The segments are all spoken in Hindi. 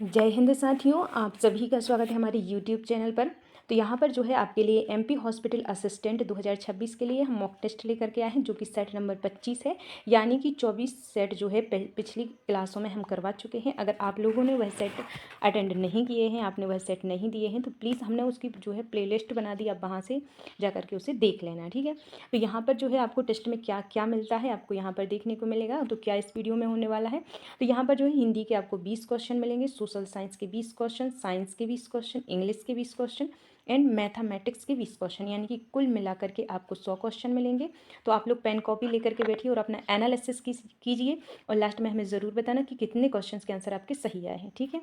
जय हिंद साथियों, आप सभी का स्वागत है हमारे यूट्यूब चैनल पर। तो यहाँ पर जो है आपके लिए एमपी हॉस्पिटल असिस्टेंट 2026 के लिए हम मॉक टेस्ट लेकर के आए हैं, जो कि सेट नंबर 25 है। यानी कि 24 सेट जो है पिछली क्लासों में हम करवा चुके हैं। अगर आप लोगों ने वह सेट अटेंड नहीं किए हैं, आपने वह सेट नहीं दिए हैं, तो प्लीज़ हमने उसकी जो है प्लेलिस्ट बना दी, आप वहाँ से जा करके उसे देख लेना, ठीक है। तो यहाँ पर जो है आपको टेस्ट में क्या क्या मिलता है आपको यहाँ पर देखने को मिलेगा। तो क्या इस वीडियो में होने वाला है, तो यहाँ पर जो है हिंदी के आपको 20 क्वेश्चन मिलेंगे, सोशल साइंस के 20 क्वेश्चन, साइंस के 20 क्वेश्चन, इंग्लिश के 20 क्वेश्चन एंड मैथमेटिक्स के 20 क्वेश्चन, यानी कि कुल मिलाकर के आपको 100 क्वेश्चन मिलेंगे। तो आप लोग पेन कॉपी लेकर के बैठिए और अपना एनालिसिस कीजिए और लास्ट में हमें ज़रूर बताना कि कितने क्वेश्चन के आंसर आपके सही आए हैं, ठीक है।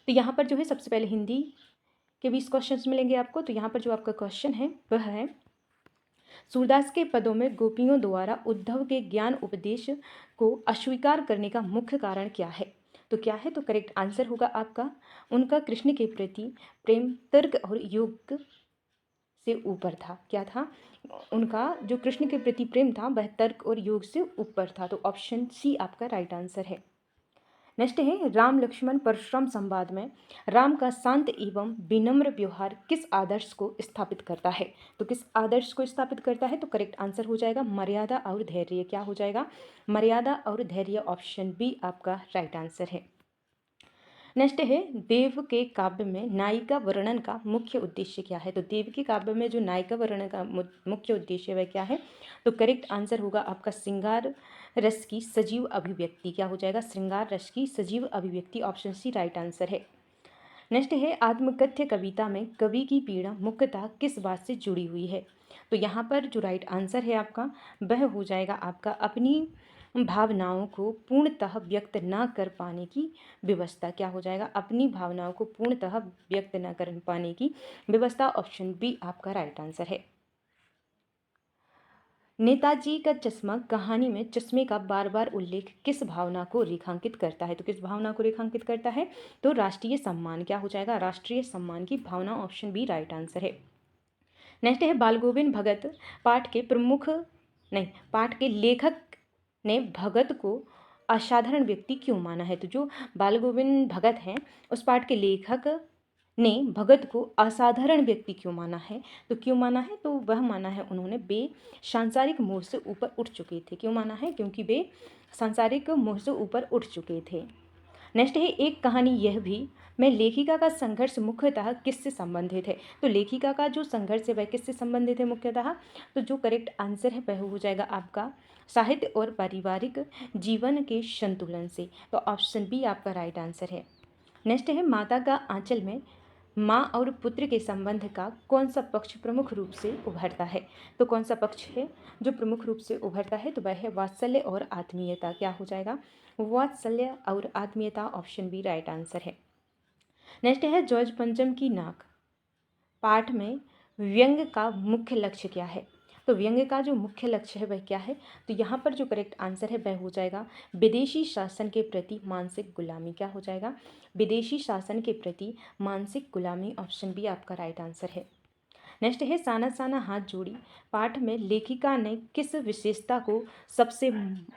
तो यहाँ पर जो है सबसे पहले हिंदी के 20 क्वेश्चन मिलेंगे आपको। तो यहाँ पर जो आपका क्वेश्चन है वह है, सूरदास के पदों में गोपियों द्वारा उद्धव के ज्ञान उपदेश को अस्वीकार करने का मुख्य कारण क्या है। तो क्या है, तो करेक्ट आंसर होगा आपका, उनका कृष्ण के प्रति प्रेम तर्क और योग से ऊपर था। क्या था, उनका जो कृष्ण के प्रति प्रेम था वह तर्क और योग से ऊपर था। तो ऑप्शन सी आपका राइट आंसर है। नेक्स्ट है, राम लक्ष्मण परशुराम संवाद में राम का शांत एवं विनम्र व्यवहार किस आदर्श को स्थापित करता है। तो किस आदर्श को स्थापित करता है, तो करेक्ट आंसर हो जाएगा मर्यादा और धैर्य। क्या हो जाएगा, मर्यादा और धैर्य। ऑप्शन बी आपका राइट आंसर है। नेक्स्ट है, देव के काव्य में नायिका वर्णन का मुख्य उद्देश्य क्या है। तो देव के काव्य में जो नायिका वर्णन का मुख्य उद्देश्य वह क्या है, तो करेक्ट आंसर होगा आपका श्रृंगार रस की सजीव अभिव्यक्ति। क्या हो जाएगा, श्रृंगार रस की सजीव अभिव्यक्ति। ऑप्शन सी राइट आंसर है। नेक्स्ट है, आत्मकथ्य कविता में कवि की पीड़ा मुख्यतः किस बात से जुड़ी हुई है। तो यहाँ पर जो राइट आंसर है आपका वह हो जाएगा आपका अपनी भावनाओं को पूर्णतः व्यक्त न कर पाने की व्यवस्था। क्या हो जाएगा, अपनी भावनाओं को पूर्णतः व्यक्त न कर पाने की व्यवस्था। ऑप्शन बी आपका राइट आंसर है। नेताजी का चश्मा कहानी में चश्मे का बार बार उल्लेख किस भावना को रेखांकित करता है। तो किस भावना को रेखांकित करता है, तो राष्ट्रीय सम्मान। क्या हो जाएगा, राष्ट्रीय सम्मान की भावना। ऑप्शन बी राइट आंसर है। नेक्स्ट है, बाल गोविंद भगत पाठ के प्रमुख नहीं पाठ के लेखक ने भगत को असाधारण व्यक्ति क्यों माना है। तो जो बाल गोविंद भगत हैं उस पाठ के लेखक ने भगत को असाधारण व्यक्ति क्यों माना है। तो क्यों माना है, तो वह माना है उन्होंने वे सांसारिक मोह से ऊपर उठ चुके थे। क्यों माना है, क्योंकि वे सांसारिक मोह से ऊपर उठ चुके थे। नेक्स्ट है, एक कहानी यह भी में लेखिका का संघर्ष मुख्यतः किससे संबंधित है। तो लेखिका का जो संघर्ष है वह किससे संबंधित है मुख्यतः, तो जो करेक्ट आंसर है वह हो जाएगा आपका साहित्य और पारिवारिक जीवन के संतुलन से। तो ऑप्शन बी आपका राइट आंसर है। नेक्स्ट है, माता का आंचल में माँ और पुत्र के संबंध का कौन सा पक्ष प्रमुख रूप से उभरता है। तो कौन सा पक्ष है जो प्रमुख रूप से उभरता है, तो वह है वात्सल्य और आत्मीयता। क्या हो जाएगा, वात्सल्य और आत्मीयता। ऑप्शन बी राइट आंसर है। नेक्स्ट है, जॉर्ज पंचम की नाक पाठ में व्यंग्य का मुख्य लक्ष्य क्या है। तो व्यंग्य का जो मुख्य लक्ष्य है वह क्या है, तो यहाँ पर जो करेक्ट आंसर है वह हो जाएगा विदेशी शासन के प्रति मानसिक गुलामी। क्या हो जाएगा, विदेशी शासन के प्रति मानसिक गुलामी। ऑप्शन बी आपका राइट आंसर है। नेक्स्ट है, साना साना हाथ जोड़ी पाठ में लेखिका ने किस विशेषता को सबसे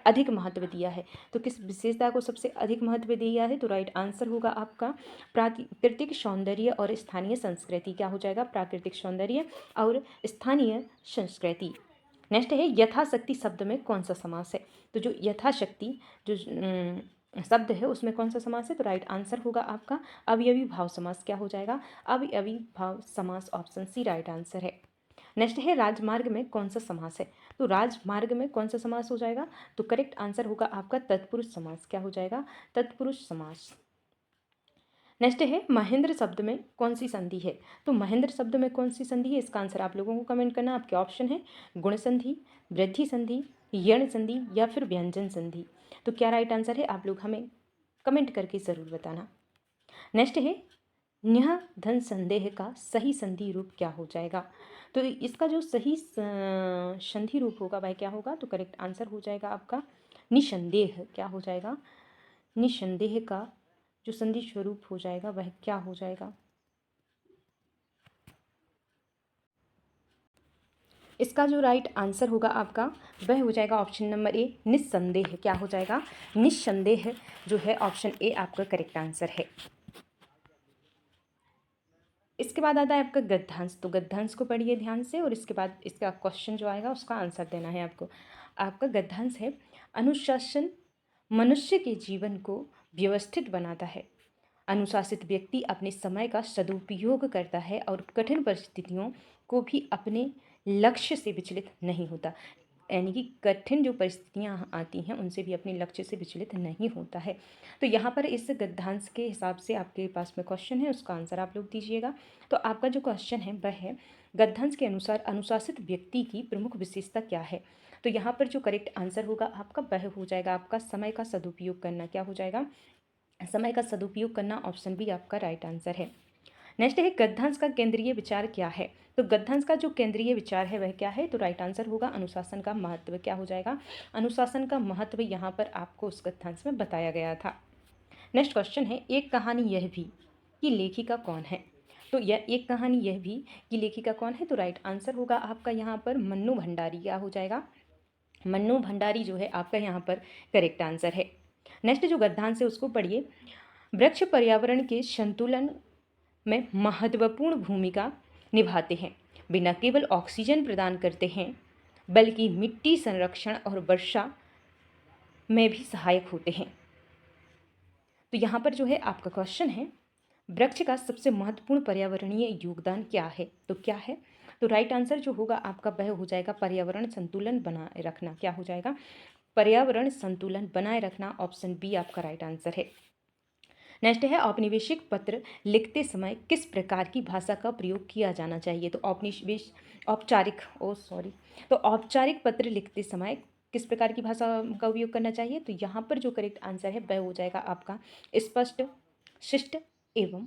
अधिक महत्व दिया है। तो किस विशेषता को सबसे अधिक महत्व दिया है, तो राइट आंसर होगा आपका प्राकृतिक सौंदर्य और स्थानीय संस्कृति। क्या हो जाएगा, प्राकृतिक सौंदर्य और स्थानीय संस्कृति। नेक्स्ट है, यथाशक्ति शब्द में कौन सा समास है। तो जो यथाशक्ति जो शब्द है उसमें कौन सा समास है, तो राइट आंसर होगा आपका अवयवी भाव समास। क्या हो जाएगा, अवयवी भाव समास। ऑप्शन सी राइट आंसर है। नेक्स्ट है, राजमार्ग में कौन सा समास है। तो राजमार्ग में कौन सा समास हो जाएगा, तो करेक्ट आंसर होगा आपका तत्पुरुष समास। क्या हो जाएगा, तत्पुरुष समास। नेक्स्ट है, महेंद्र शब्द में कौन सी संधि है। तो महेंद्र शब्द में कौन सी संधि है, इसका आंसर आप लोगों को कमेंट करना। आपके ऑप्शन है गुण संधि, वृद्धि संधि, यण संधि या फिर व्यंजन संधि। तो क्या राइट आंसर है, आप लोग हमें कमेंट करके ज़रूर बताना। नेक्स्ट है, न्यह धन संदेह का सही संधि रूप क्या हो जाएगा। तो इसका जो सही संधि रूप होगा वह क्या होगा, तो करेक्ट आंसर हो जाएगा आपका निसंदेह। क्या हो जाएगा, निसंदेह का जो संधि स्वरूप हो जाएगा वह क्या हो जाएगा। इसका जो राइट आंसर होगा आपका वह हो जाएगा ऑप्शन नंबर ए, निस्संदेह। क्या हो जाएगा? निस्संदेह जो है ऑप्शन ए आपका करेक्ट आंसर है। इसके बाद आता है आपका गद्यांश। तो गद्यांश को पढ़िए ध्यान से और इसके बाद इसका क्वेश्चन जो आएगा उसका आंसर देना है आपको। आपका गद्यांश है, अनुशासन मनुष्य के जीवन को व्यवस्थित बनाता है। अनुशासित व्यक्ति अपने समय का सदुपयोग करता है और कठिन परिस्थितियों को भी अपने लक्ष्य से विचलित नहीं होता। यानी कि कठिन जो परिस्थितियाँ आती हैं उनसे भी अपने लक्ष्य से विचलित नहीं होता है। तो यहाँ पर इस गद्यांश के हिसाब से आपके पास में क्वेश्चन है, उसका आंसर आप लोग दीजिएगा। तो आपका जो क्वेश्चन है वह है, गद्यांश के अनुसार अनुशासित व्यक्ति की प्रमुख विशेषता क्या है? तो यहाँ पर जो करेक्ट आंसर होगा आपका वह हो जाएगा आपका समय का सदुपयोग करना। क्या हो जाएगा? समय का सदुपयोग करना। ऑप्शन बी आपका राइट आंसर है। नेक्स्ट है, गद्यांश का केंद्रीय विचार क्या है? तो गद्यांश का जो केंद्रीय विचार है वह क्या है? तो राइट आंसर होगा अनुशासन का महत्व। क्या हो जाएगा? अनुशासन का महत्व यहाँ पर आपको उस गद्यांश में बताया गया था। नेक्स्ट क्वेश्चन है, एक कहानी यह भी कि लेखिका कौन है? तो यह एक कहानी यह भी कि लेखिका कौन है? तो राइट आंसर होगा आपका यहाँ पर मन्नू भंडारी। क्या हो जाएगा? मन्नू भंडारी जो है आपका यहाँ पर करेक्ट आंसर है। नेक्स्ट जो गद्यांश है उसको पढ़िए। वृक्ष पर्यावरण के संतुलन में महत्वपूर्ण भूमिका निभाते हैं। वे न केवल ऑक्सीजन प्रदान करते हैं बल्कि मिट्टी संरक्षण और वर्षा में भी सहायक होते हैं। तो यहाँ पर जो है आपका क्वेश्चन है, वृक्ष का सबसे महत्वपूर्ण पर्यावरणीय योगदान क्या है? तो क्या है? तो राइट आंसर जो होगा आपका वह हो जाएगा पर्यावरण संतुलन बनाए रखना। क्या हो जाएगा? पर्यावरण संतुलन बनाए रखना। ऑप्शन बी आपका राइट आंसर है। नेक्स्ट है, औपनिवेशिक पत्र लिखते समय किस प्रकार की भाषा का प्रयोग किया जाना चाहिए? तो औपचारिक पत्र लिखते समय किस प्रकार की भाषा का उपयोग करना चाहिए? तो यहाँ पर जो करेक्ट आंसर है वह हो जाएगा आपका स्पष्ट, शिष्ट एवं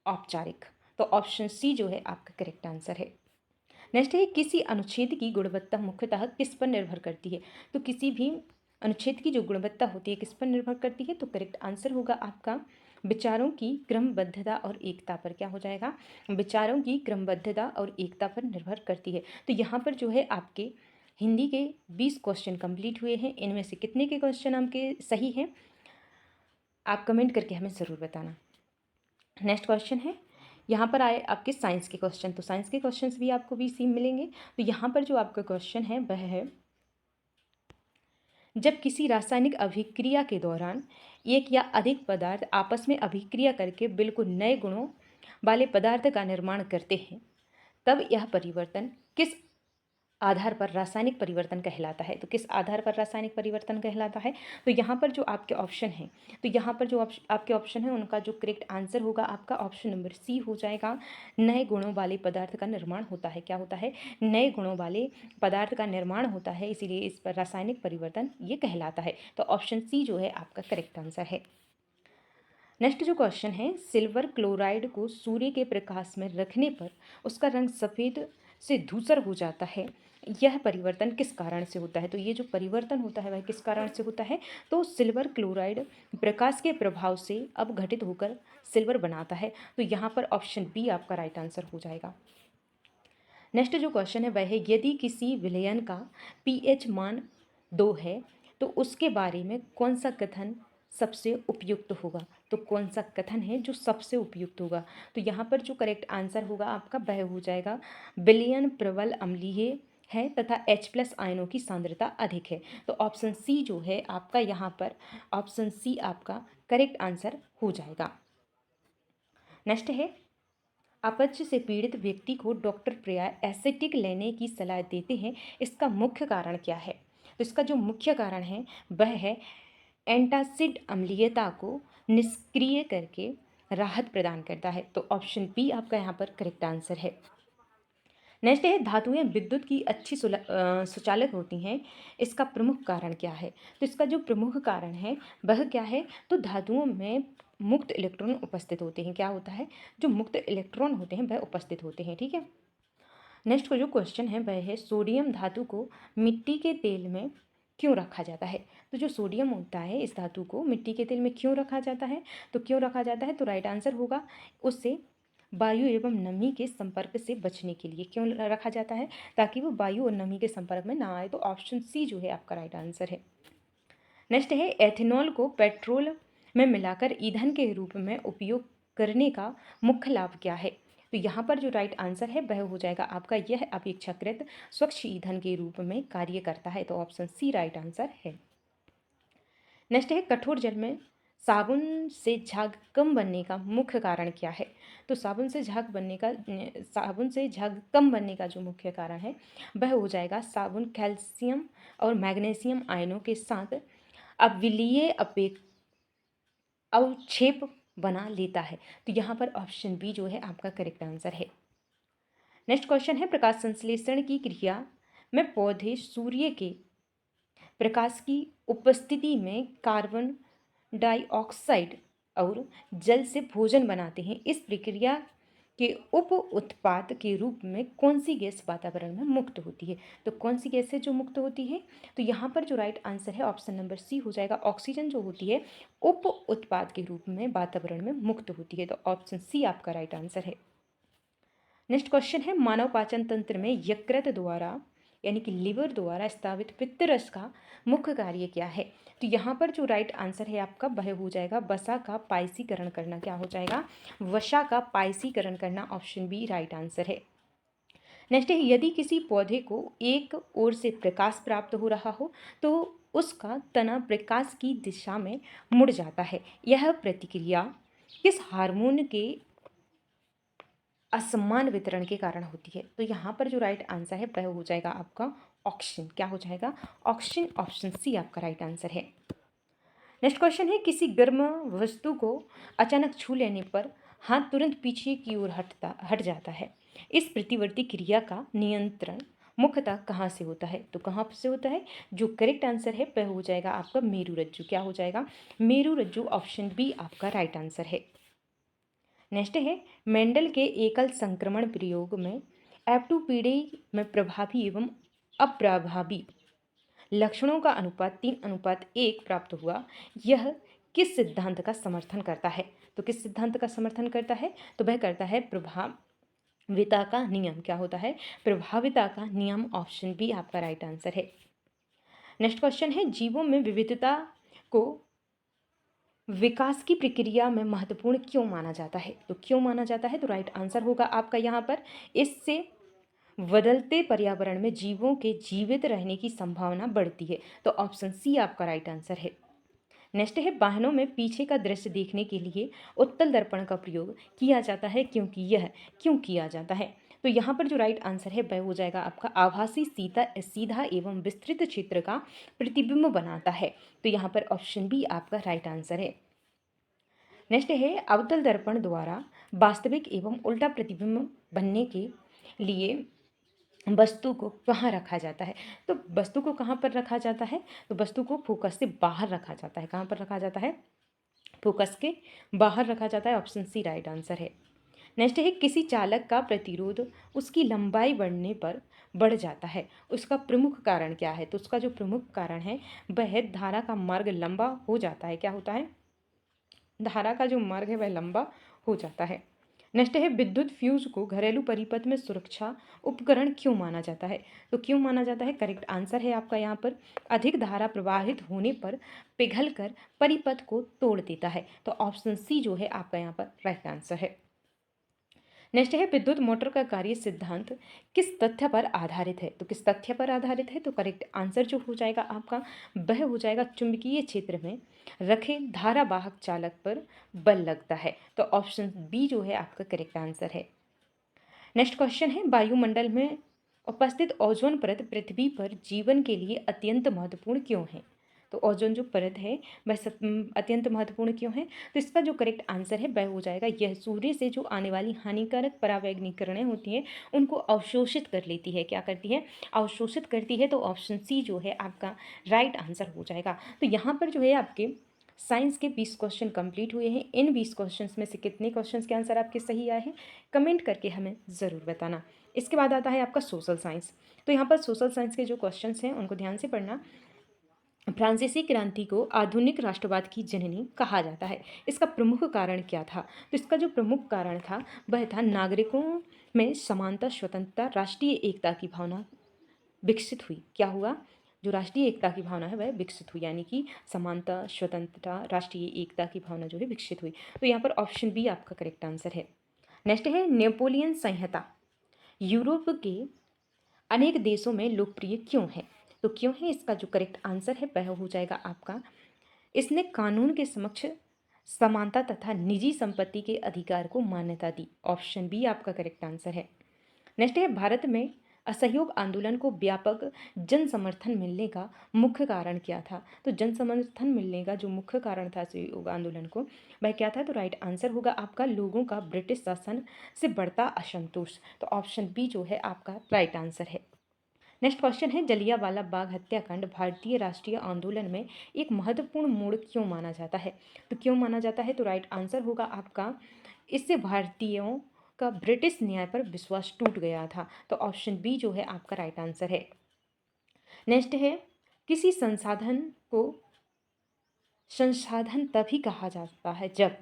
औपचारिक। तो ऑप्शन सी जो है आपका करेक्ट आंसर है। नेक्स्ट है, किसी अनुच्छेद की गुणवत्ता मुख्यतः किस पर निर्भर करती है? तो किसी भी अनुच्छेद की जो गुणवत्ता होती है किस पर निर्भर करती है? तो करेक्ट आंसर होगा आपका विचारों की क्रमबद्धता और एकता पर। क्या हो जाएगा? विचारों की क्रमबद्धता और एकता पर निर्भर करती है। तो यहाँ पर जो है आपके हिंदी के 20 क्वेश्चन कंप्लीट हुए हैं। इनमें से कितने के क्वेश्चन आपके सही हैं आप कमेंट करके हमें ज़रूर बताना। नेक्स्ट क्वेश्चन है, यहाँ पर आए आपके साइंस के क्वेश्चन। तो साइंस के क्वेश्चंस भी आपको 20 मिलेंगे। तो यहाँ पर जो आपका क्वेश्चन है वह है, जब किसी रासायनिक अभिक्रिया के दौरान एक या अधिक पदार्थ आपस में अभिक्रिया करके बिल्कुल नए गुणों वाले पदार्थ का निर्माण करते हैं तब यह परिवर्तन किस आधार पर रासायनिक परिवर्तन कहलाता है? तो किस आधार पर रासायनिक परिवर्तन कहलाता है? तो यहाँ पर जो आपके ऑप्शन हैं, तो यहाँ पर जो आपके ऑप्शन है उनका जो करेक्ट आंसर होगा आपका ऑप्शन नंबर सी हो जाएगा। नए गुणों वाले पदार्थ का निर्माण होता है। क्या होता है? नए गुणों वाले पदार्थ का निर्माण होता है, इसीलिए इस पर रासायनिक परिवर्तन ये कहलाता है। तो ऑप्शन सी जो है आपका करेक्ट आंसर है। नेक्स्ट जो क्वेश्चन है, सिल्वर क्लोराइड को सूर्य के प्रकाश में रखने पर उसका रंग सफ़ेद से धूसर हो जाता है, यह परिवर्तन किस कारण से होता है? तो ये जो परिवर्तन होता है वह किस कारण से होता है? तो सिल्वर क्लोराइड प्रकाश के प्रभाव से अपघटित होकर सिल्वर बनाता है। तो यहाँ पर ऑप्शन बी आपका राइट आंसर हो जाएगा। नेक्स्ट जो क्वेश्चन है वह है, यदि किसी विलयन का पीएच मान 2 है तो उसके बारे में कौन सा कथन सबसे उपयुक्त होगा? तो कौन सा कथन है जो सबसे उपयुक्त होगा? तो यहाँ पर जो करेक्ट आंसर होगा आपका वह हो जाएगा, विलयन प्रबल अम्लीय है तथा H+ आयनों की सांद्रता अधिक है। तो ऑप्शन सी जो है आपका यहाँ पर ऑप्शन सी आपका करेक्ट आंसर हो जाएगा। नेक्स्ट है, अपच से पीड़ित व्यक्ति को डॉक्टर प्राय एसिटिक लेने की सलाह देते हैं, इसका मुख्य कारण क्या है? तो इसका जो मुख्य कारण है वह है एंटासिड अम्लीयता को निष्क्रिय करके राहत प्रदान करता है। तो ऑप्शन बी आपका यहाँ पर करेक्ट आंसर है। नेक्स्ट है, धातुएं विद्युत की अच्छी सुचालक होती हैं, इसका प्रमुख कारण क्या है? तो इसका जो प्रमुख कारण है वह क्या है? तो धातुओं में मुक्त इलेक्ट्रॉन उपस्थित होते हैं। क्या होता है? जो मुक्त इलेक्ट्रॉन होते हैं वह उपस्थित होते हैं। ठीक है। नेक्स्ट का जो क्वेश्चन है वह है, सोडियम धातु को मिट्टी के तेल में क्यों रखा जाता है? तो जो सोडियम होता है इस धातु को मिट्टी के तेल में क्यों रखा जाता है? तो क्यों रखा जाता है? तो राइट आंसर होगा, उससे वायु एवं नमी के संपर्क से बचने के लिए। क्यों रखा जाता है? ताकि वो वायु और नमी के संपर्क में ना आए। तो ऑप्शन सी जो है आपका राइट आंसर है। नेक्स्ट है, एथेनॉल को पेट्रोल में मिलाकर ईंधन के रूप में उपयोग करने का मुख्य लाभ क्या है? तो यहाँ पर जो राइट आंसर है वह हो जाएगा आपका, यह अपेक्षाकृत स्वच्छ ईंधन के रूप में कार्य करता है। तो ऑप्शन सी राइट आंसर है। नेक्स्ट है, कठोर जल में साबुन से झाग कम बनने का मुख्य कारण क्या है? तो साबुन से झाग कम बनने का जो मुख्य कारण है वह हो जाएगा, साबुन कैल्शियम और मैग्नीशियम आयनों के साथ अविलीय अवक्षेप बना लेता है। तो यहाँ पर ऑप्शन बी जो है आपका करेक्ट आंसर है। नेक्स्ट क्वेश्चन है, प्रकाश संश्लेषण की क्रिया में पौधे सूर्य के प्रकाश की उपस्थिति में कार्बन डाइऑक्साइड और जल से भोजन बनाते हैं। इस प्रक्रिया के उप उत्पाद के रूप में कौन सी गैस वातावरण में मुक्त होती है? तो कौन सी गैस है जो मुक्त होती है? तो यहाँ पर जो राइट आंसर है ऑप्शन नंबर सी हो जाएगा। ऑक्सीजन जो होती है उप उत्पाद के रूप में वातावरण में मुक्त होती है। तो ऑप्शन सी आपका राइट आंसर है। नेक्स्ट क्वेश्चन है, मानव पाचन तंत्र में यकृत द्वारा यानी कि लिवर द्वारा स्रावित पित्तरस का मुख्य कार्य क्या है? तो यहाँ पर जो राइट आंसर है आपका वह हो जाएगा वसा का पायसीकरण करना। क्या हो जाएगा? वसा का पायसीकरण करना। ऑप्शन बी राइट आंसर है। नेक्स्ट है, यदि किसी पौधे को एक ओर से प्रकाश प्राप्त हो रहा हो तो उसका तना प्रकाश की दिशा में मुड़ जाता है। यह प्रतिक्रिया किस हार्मोन के असमान वितरण के कारण होती है? तो यहाँ पर जो राइट आंसर है वह हो जाएगा आपका ऑक्सीजन। क्या हो जाएगा? ऑक्सीजन। ऑप्शन सी आपका राइट आंसर है। नेक्स्ट क्वेश्चन है, किसी गर्म वस्तु को अचानक छू लेने पर हाथ तुरंत पीछे की ओर हट जाता है। इस प्रतिवर्ती क्रिया का नियंत्रण मुख्यतः कहाँ से होता है? तो कहाँ से होता है? जो करेक्ट आंसर है वह हो जाएगा आपका मेरुरज्जु। क्या हो जाएगा? मेरुरज्जु। ऑप्शन बी आपका राइट आंसर है। नेक्स्ट है, मेंडल के एकल संक्रमण प्रयोग में F2 पीढ़ी में प्रभावी एवं अप्रभावी लक्षणों का अनुपात 3:1 प्राप्त हुआ। यह किस सिद्धांत का समर्थन करता है? तो किस सिद्धांत का समर्थन करता है? तो वह करता है प्रभाविता का नियम। क्या होता है? प्रभाविता का नियम। ऑप्शन बी आपका राइट आंसर है। नेक्स्ट क्वेश्चन है, जीवों में विविधता को विकास की प्रक्रिया में महत्वपूर्ण क्यों माना जाता है? तो क्यों माना जाता है? तो राइट आंसर होगा आपका यहाँ पर, इससे बदलते पर्यावरण में जीवों के जीवित रहने की संभावना बढ़ती है। तो ऑप्शन सी आपका राइट आंसर है। नेक्स्ट है, वाहनों में पीछे का दृश्य देखने के लिए उत्तल दर्पण का प्रयोग किया जाता है, क्योंकि यह क्यों किया जाता है? तो यहाँ पर जो राइट आंसर है वह हो जाएगा आपका आभासी सीधा एवं विस्तृत क्षेत्र का प्रतिबिंब बनाता है। तो यहाँ पर ऑप्शन बी आपका राइट आंसर है। नेक्स्ट है, अवतल दर्पण द्वारा वास्तविक एवं उल्टा प्रतिबिंब बनने के लिए वस्तु को कहाँ रखा जाता है? तो वस्तु को कहाँ पर रखा जाता है? तो वस्तु को फोकस से बाहर रखा जाता है। कहाँ पर रखा जाता है? फोकस के बाहर रखा जाता है। ऑप्शन सी राइट आंसर है। नेक्स्ट है, किसी चालक का प्रतिरोध उसकी लंबाई बढ़ने पर बढ़ जाता है, उसका प्रमुख कारण क्या है? तो उसका जो प्रमुख कारण है वह है धारा का मार्ग लंबा हो जाता है। क्या होता है? धारा का जो मार्ग है वह लंबा हो जाता है। नेक्स्ट है, विद्युत फ्यूज को घरेलू परिपथ में सुरक्षा उपकरण क्यों माना जाता है? तो क्यों माना जाता है? करेक्ट आंसर है आपका यहाँ पर, अधिक धारा प्रवाहित होने पर पिघलकर परिपथ को तोड़ देता है। तो ऑप्शन सी जो है आपका यहाँ पर राइट आंसर है। नेक्स्ट है, विद्युत मोटर का कार्य सिद्धांत किस तथ्य पर आधारित है? तो किस तथ्य पर आधारित है? तो करेक्ट आंसर जो हो जाएगा आपका वह हो जाएगा चुंबकीय क्षेत्र में रखे धारावाहक चालक पर बल लगता है। तो ऑप्शन बी जो है आपका करेक्ट आंसर है। नेक्स्ट क्वेश्चन है, वायुमंडल में उपस्थित ओजोन परत पृथ्वी पर जीवन के लिए अत्यंत महत्वपूर्ण क्यों है? तो ओजोन जो परत है वह अत्यंत महत्वपूर्ण क्यों है? तो इसका जो करेक्ट आंसर है वह हो जाएगा, यह सूर्य से जो आने वाली हानिकारक परावैंगनिक किरणें होती हैं उनको अवशोषित कर लेती है। क्या करती है? अवशोषित करती है। तो ऑप्शन सी जो है आपका राइट आंसर हो जाएगा। तो यहाँ पर जो है आपके साइंस के 20 क्वेश्चन कंप्लीट हुए हैं। इन 20 क्वेश्चंस में से कितने क्वेश्चंस के आंसर आपके सही आए हैं कमेंट करके हमें ज़रूर बताना। इसके बाद आता है आपका सोशल साइंस। तो यहाँ पर सोशल साइंस के जो क्वेश्चंस हैं उनको ध्यान से पढ़ना। फ्रांसीसी क्रांति को आधुनिक राष्ट्रवाद की जननी कहा जाता है। इसका प्रमुख कारण क्या था? तो इसका जो प्रमुख कारण था वह था नागरिकों में समानता, स्वतंत्रता, राष्ट्रीय एकता की भावना विकसित हुई। क्या हुआ? जो राष्ट्रीय एकता की भावना है वह विकसित हुई, यानी कि समानता, स्वतंत्रता, राष्ट्रीय एकता की भावना जो है विकसित हुई। तो यहाँ पर ऑप्शन बी आपका करेक्ट आंसर है। नेक्स्ट है नेपोलियन संहिता यूरोप के अनेक देशों में लोकप्रिय क्यों है? तो क्यों है इसका जो करेक्ट आंसर है वह हो जाएगा आपका, इसने कानून के समक्ष समानता तथा निजी संपत्ति के अधिकार को मान्यता दी। ऑप्शन बी आपका करेक्ट आंसर है। नेक्स्ट है भारत में असहयोग आंदोलन को व्यापक जन समर्थन मिलने का मुख्य कारण क्या था? तो जन समर्थन मिलने का जो मुख्य कारण था असहयोग आंदोलन को वह क्या था? तो राइट आंसर होगा आपका लोगों का ब्रिटिश शासन से बढ़ता असंतोष। तो ऑप्शन बी जो है आपका राइट आंसर है। नेक्स्ट क्वेश्चन है जलियांवाला बाग हत्याकांड भारतीय राष्ट्रीय आंदोलन में एक महत्वपूर्ण मोड़ क्यों माना जाता है? तो क्यों माना जाता है? तो राइट आंसर होगा आपका, इससे भारतीयों का ब्रिटिश न्याय पर विश्वास टूट गया था। तो ऑप्शन बी जो है आपका राइट आंसर है। नेक्स्ट है किसी संसाधन तभी कहा जाता है जब,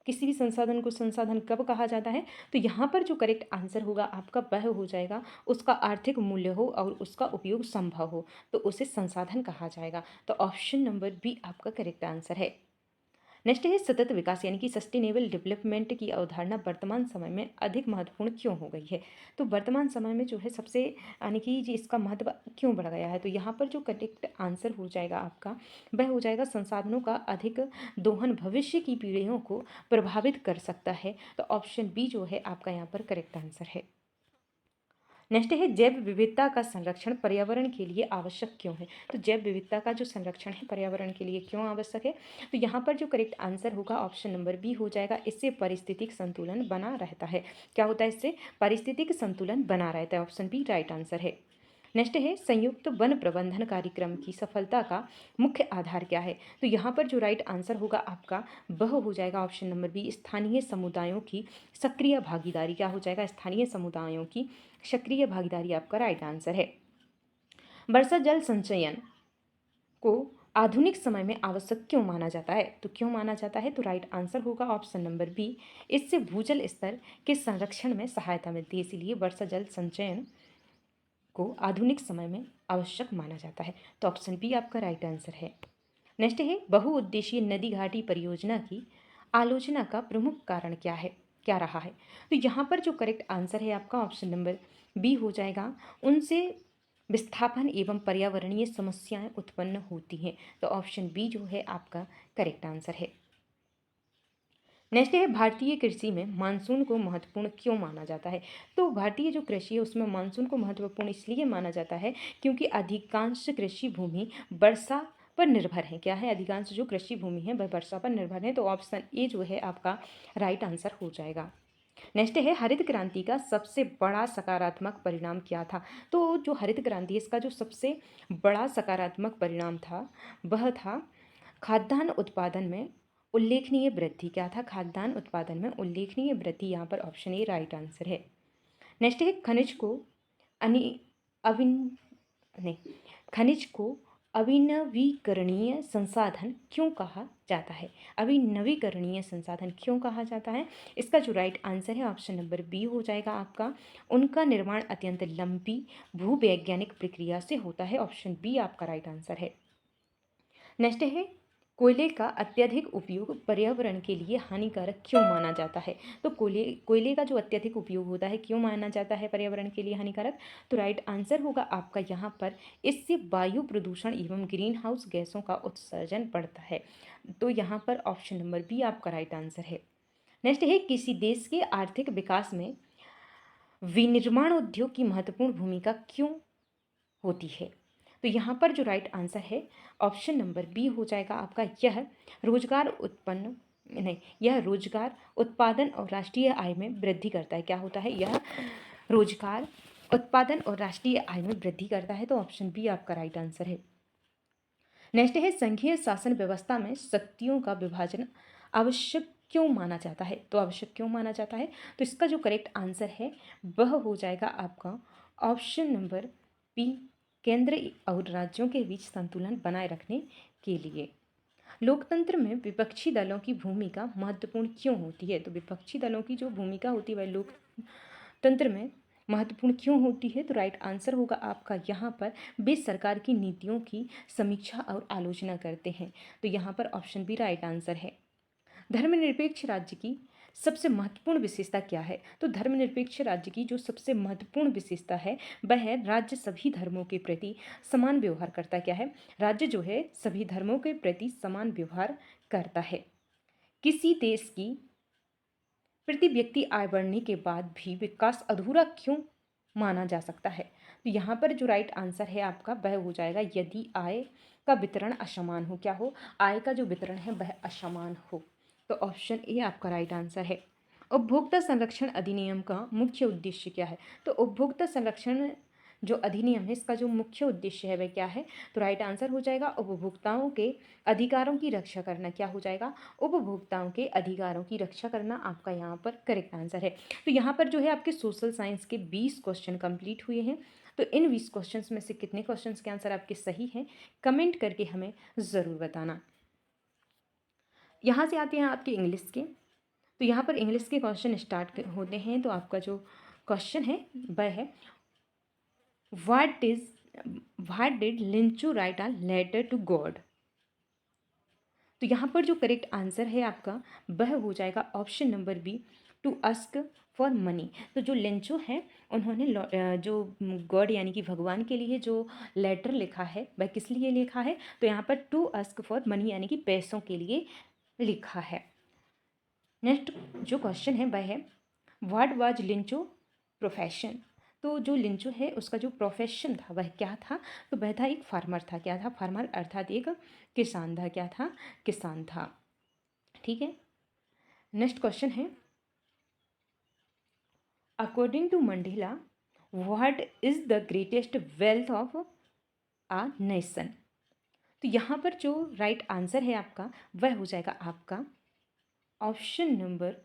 किसी भी संसाधन को संसाधन कब कहा जाता है? तो यहाँ पर जो करेक्ट आंसर होगा आपका वह हो जाएगा उसका आर्थिक मूल्य हो और उसका उपयोग संभव हो तो उसे संसाधन कहा जाएगा। तो ऑप्शन नंबर बी आपका करेक्ट आंसर है। नेक्स्ट है सतत विकास यानी कि सस्टेनेबल डेवलपमेंट की अवधारणा वर्तमान समय में अधिक महत्वपूर्ण क्यों हो गई है? तो वर्तमान समय में जो है सबसे यानी कि जी इसका महत्व क्यों बढ़ गया है? तो यहाँ पर जो करेक्ट आंसर हो जाएगा आपका वह हो जाएगा संसाधनों का अधिक दोहन भविष्य की पीढ़ियों को प्रभावित कर सकता है। तो ऑप्शन बी जो है आपका यहाँ पर करेक्ट आंसर है। नेक्स्ट है जैव विविधता का संरक्षण पर्यावरण के लिए आवश्यक क्यों है? तो जैव विविधता का जो संरक्षण है पर्यावरण के लिए क्यों आवश्यक है? तो यहाँ पर जो करेक्ट आंसर होगा ऑप्शन नंबर बी हो जाएगा, इससे पारिस्थितिक संतुलन बना रहता है। क्या होता है इससे? पारिस्थितिक संतुलन बना रहता है। ऑप्शन बी राइट आंसर है। नेक्स्ट है संयुक्त वन प्रबंधन कार्यक्रम की सफलता का मुख्य आधार क्या है? तो यहाँ पर जो राइट आंसर होगा आपका वह हो जाएगा ऑप्शन नंबर बी स्थानीय समुदायों की सक्रिय भागीदारी। क्या हो जाएगा? स्थानीय समुदायों की सक्रिय भागीदारी आपका राइट आंसर है। वर्षा जल संचयन को आधुनिक समय में आवश्यक क्यों माना जाता है? तो क्यों माना जाता है? तो राइट आंसर होगा ऑप्शन नंबर बी, इससे भूजल स्तर के संरक्षण में सहायता मिलती है, इसीलिए वर्षा जल संचयन को आधुनिक समय में आवश्यक माना जाता है। तो ऑप्शन बी आपका राइट आंसर है। नेक्स्ट है बहुउद्देशीय नदी घाटी परियोजना की आलोचना का प्रमुख कारण क्या रहा है? तो यहाँ पर जो करेक्ट आंसर है आपका ऑप्शन नंबर बी हो जाएगा, उनसे विस्थापन एवं पर्यावरणीय समस्याएं उत्पन्न होती हैं। तो ऑप्शन बी जो है आपका करेक्ट आंसर है। नेक्स्ट है भारतीय कृषि में मानसून को महत्वपूर्ण क्यों माना जाता है? तो भारतीय जो कृषि है उसमें मानसून को महत्वपूर्ण इसलिए माना जाता है क्योंकि अधिकांश कृषि भूमि वर्षा पर निर्भर है। क्या है? अधिकांश जो कृषि भूमि है वह वर्षा पर निर्भर है। तो ऑप्शन ए जो है आपका राइट आंसर हो जाएगा। नेक्स्ट है हरित क्रांति का सबसे बड़ा सकारात्मक परिणाम क्या था? तो जो हरित क्रांति इसका जो सबसे बड़ा सकारात्मक परिणाम था वह था खाद्यान्न उत्पादन में उल्लेखनीय वृद्धि। क्या था? खाद्यान्न उत्पादन में उल्लेखनीय वृद्धि। यहाँ पर ऑप्शन ए राइट आंसर है। नेक्स्ट है खनिज को अनि अविन नहीं खनिज को अविनवीकरणीय संसाधन क्यों कहा जाता है? अविनवीकरणीय संसाधन क्यों कहा जाता है? इसका जो राइट आंसर है ऑप्शन नंबर बी हो जाएगा आपका, उनका निर्माण अत्यंत लंबी भूवैज्ञानिक प्रक्रिया से होता है। ऑप्शन बी आपका राइट आंसर है। नेक्स्ट है कोयले का अत्यधिक उपयोग पर्यावरण के लिए हानिकारक क्यों माना जाता है? तो कोयले का जो अत्यधिक उपयोग होता है क्यों माना जाता है पर्यावरण के लिए हानिकारक? तो राइट आंसर होगा आपका यहाँ पर, इससे वायु प्रदूषण एवं ग्रीन हाउस गैसों का उत्सर्जन बढ़ता है। तो यहाँ पर ऑप्शन नंबर बी आपका राइट आंसर है। नेक्स्ट है किसी देश के आर्थिक विकास में विनिर्माण उद्योग की महत्वपूर्ण भूमिका क्यों होती है? तो यहाँ पर जो राइट आंसर है ऑप्शन नंबर बी हो जाएगा आपका, यह रोजगार उत्पादन और राष्ट्रीय आय में वृद्धि करता है। क्या होता है? यह रोजगार उत्पादन और राष्ट्रीय आय में वृद्धि करता है। तो ऑप्शन बी आपका राइट आंसर है। नेक्स्ट है संघीय शासन व्यवस्था में शक्तियों का विभाजन आवश्यक क्यों माना जाता है? तो आवश्यक क्यों माना जाता है? तो इसका जो करेक्ट आंसर है वह हो जाएगा आपका ऑप्शन नंबर बी, केंद्र और राज्यों के बीच संतुलन बनाए रखने के लिए। लोकतंत्र में विपक्षी दलों की भूमिका महत्वपूर्ण क्यों होती है? तो विपक्षी दलों की जो भूमिका होती है वह लोकतंत्र में महत्वपूर्ण क्यों होती है? तो राइट आंसर होगा आपका यहाँ पर वे सरकार की नीतियों की समीक्षा और आलोचना करते हैं। तो यहाँ पर ऑप्शन बी राइट आंसर है। धर्मनिरपेक्ष राज्य की सबसे महत्वपूर्ण विशेषता क्या है? तो धर्मनिरपेक्ष राज्य की जो सबसे महत्वपूर्ण विशेषता है वह है राज्य सभी धर्मों के प्रति समान व्यवहार करता। क्या है? राज्य जो है सभी धर्मों के प्रति समान व्यवहार करता है। किसी देश की प्रति व्यक्ति आय बढ़ने के बाद भी विकास अधूरा क्यों माना जा सकता है? तो यहाँ पर जो राइट आंसर है आपका वह हो जाएगा यदि आय का वितरण असमान हो। क्या हो? आय का जो वितरण है वह असमान हो। तो ऑप्शन ए आपका राइट आंसर है। उपभोक्ता संरक्षण अधिनियम का मुख्य उद्देश्य क्या है? तो उपभोक्ता संरक्षण जो अधिनियम है इसका जो मुख्य उद्देश्य है वह क्या है? तो राइट आंसर हो जाएगा उपभोक्ताओं के अधिकारों की रक्षा करना। क्या हो जाएगा? उपभोक्ताओं के अधिकारों की रक्षा करना आपका यहाँ पर करेक्ट आंसर है। तो यहाँ पर जो है आपके सोशल साइंस के 20 क्वेश्चन कंप्लीट हुए हैं। तो इन 20 क्वेश्चंस में से कितने क्वेश्चंस के आंसर आपके सही हैं कमेंट करके हमें ज़रूर बताना। यहाँ से आते हैं आपके इंग्लिश के। तो यहाँ पर इंग्लिश के क्वेश्चन स्टार्ट होते हैं। तो आपका जो क्वेश्चन है वह है what did Lencho write a letter to God? तो यहाँ पर जो करेक्ट आंसर है आपका वह हो जाएगा option number B to ask for money. तो जो लिंचो है उन्होंने जो गॉड यानी कि भगवान के लिए जो लेटर लिखा है वह किस लिए लिखा है? तो यहाँ पर टू आस्क फॉर मनी यानी कि पैसों के लिए लिखा है। नेक्स्ट जो क्वेश्चन है वह है व्हाट वाज लिंचो प्रोफेशन? तो जो लिंचो है उसका जो प्रोफेशन था वह क्या था? तो वह था एक फार्मर था। क्या था? फार्मर अर्थात एक किसान था। क्या था? किसान था। ठीक है। नेक्स्ट क्वेश्चन है according to Mandela what is the greatest wealth of a nation? तो यहाँ पर जो राइट आंसर है आपका वह हो जाएगा आपका ऑप्शन नंबर